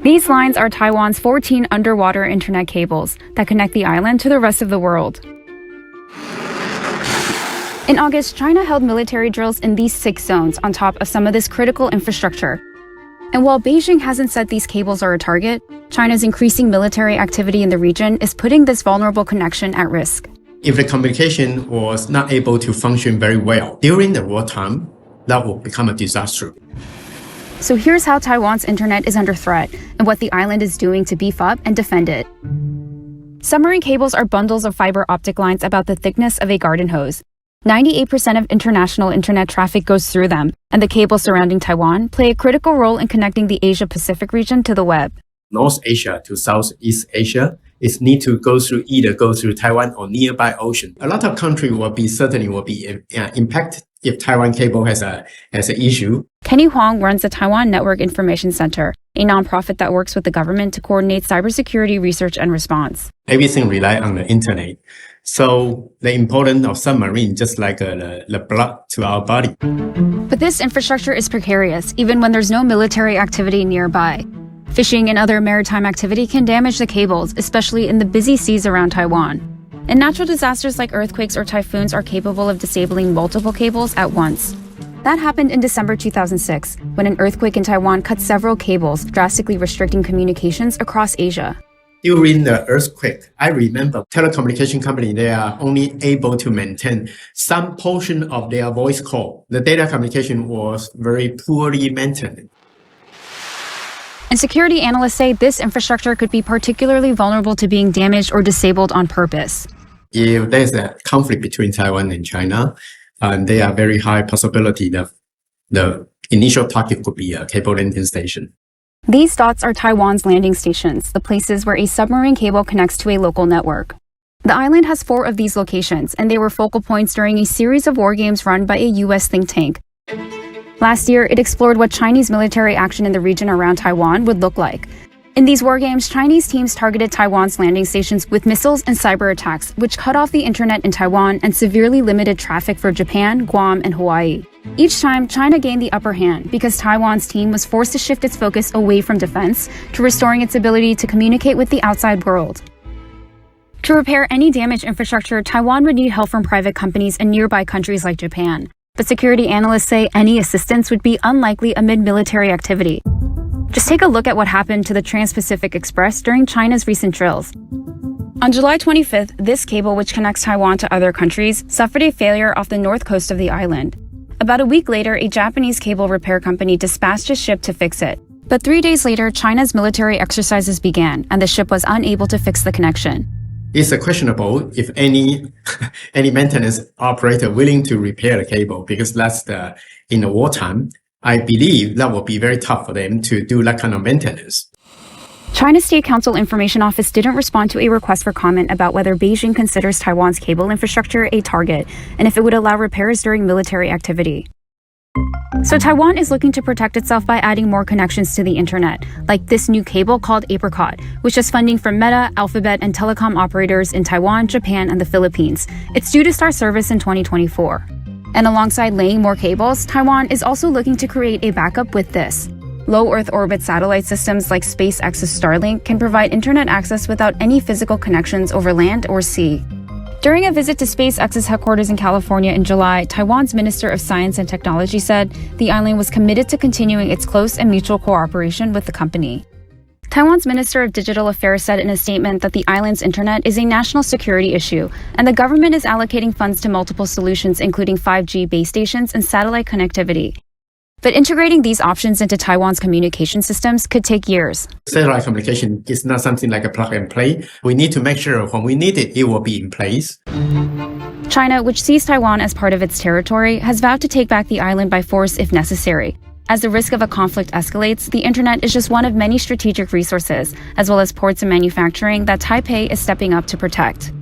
These lines are Taiwan's 14 underwater internet cables that connect the island to the rest of the world. In August, China held military drills in these 6 zones on top of some of this critical infrastructure. And while Beijing hasn't said these cables are a target, China's increasing military activity in the region is putting this vulnerable connection at risk. If the communication was not able to function very well during the wartime, that will become a disaster. So here's how Taiwan's internet is under threat and what the island is doing to beef up and defend it. Submarine cables are bundles of fiber optic lines about the thickness of a garden hose. 98% of international internet traffic goes through them, and the cables surrounding Taiwan play a critical role in connecting the Asia-Pacific region to the web. North Asia to Southeast Asia is need to go through Taiwan or nearby ocean. A lot of countries will be impacted if Taiwan cable has an issue. Kenny Huang runs the Taiwan Network Information Center, a nonprofit that works with the government to coordinate cybersecurity research and response. Everything relies on the internet. So the importance of submarine just like the blood to our body. But this infrastructure is precarious, even when there's no military activity nearby. Fishing and other maritime activity can damage the cables, especially in the busy seas around Taiwan. And natural disasters like earthquakes or typhoons are capable of disabling multiple cables at once. That happened in December 2006, when an earthquake in Taiwan cut several cables, drastically restricting communications across Asia. During the earthquake, I remember telecommunication company, they are only able to maintain some portion of their voice call. The data communication was very poorly maintained. And security analysts say this infrastructure could be particularly vulnerable to being damaged or disabled on purpose. If there's a conflict between Taiwan and China, there are very high possibility that the initial target could be a cable landing station. These dots are Taiwan's landing stations, the places where a submarine cable connects to a local network. The island has 4 of these locations, and they were focal points during a series of war games run by a U.S. think tank. Last year, it explored what Chinese military action in the region around Taiwan would look like. In these war games, Chinese teams targeted Taiwan's landing stations with missiles and cyber attacks, which cut off the internet in Taiwan and severely limited traffic for Japan, Guam, and Hawaii. Each time, China gained the upper hand because Taiwan's team was forced to shift its focus away from defense to restoring its ability to communicate with the outside world. To repair any damaged infrastructure, Taiwan would need help from private companies and nearby countries like Japan. But security analysts say any assistance would be unlikely amid military activity. Just take a look at what happened to the Trans-Pacific Express during China's recent drills. On July 25th, this cable, which connects Taiwan to other countries, suffered a failure off the north coast of the island. About a week later, a Japanese cable repair company dispatched a ship to fix it. But 3 days later, China's military exercises began, and the ship was unable to fix the connection. It's questionable if any maintenance operator willing to repair the cable, because in the wartime, I believe that will be very tough for them to do that kind of maintenance. China's State Council Information Office didn't respond to a request for comment about whether Beijing considers Taiwan's cable infrastructure a target and if it would allow repairs during military activity. So Taiwan is looking to protect itself by adding more connections to the internet, like this new cable called Apricot, which has funding from Meta, Alphabet, and telecom operators in Taiwan, Japan, and the Philippines. It's due to start service in 2024. And alongside laying more cables, Taiwan is also looking to create a backup with this. Low Earth orbit satellite systems like SpaceX's Starlink can provide internet access without any physical connections over land or sea. During a visit to SpaceX's headquarters in California in July, Taiwan's Minister of Science and Technology said the island was committed to continuing its close and mutual cooperation with the company. Taiwan's Minister of Digital Affairs said in a statement that the island's internet is a national security issue, and the government is allocating funds to multiple solutions, including 5G base stations and satellite connectivity. But integrating these options into Taiwan's communication systems could take years. Satellite communication is not something like a plug and play. We need to make sure when we need it, it will be in place. China, which sees Taiwan as part of its territory, has vowed to take back the island by force if necessary. As the risk of a conflict escalates, the internet is just one of many strategic resources, as well as ports and manufacturing, that Taipei is stepping up to protect.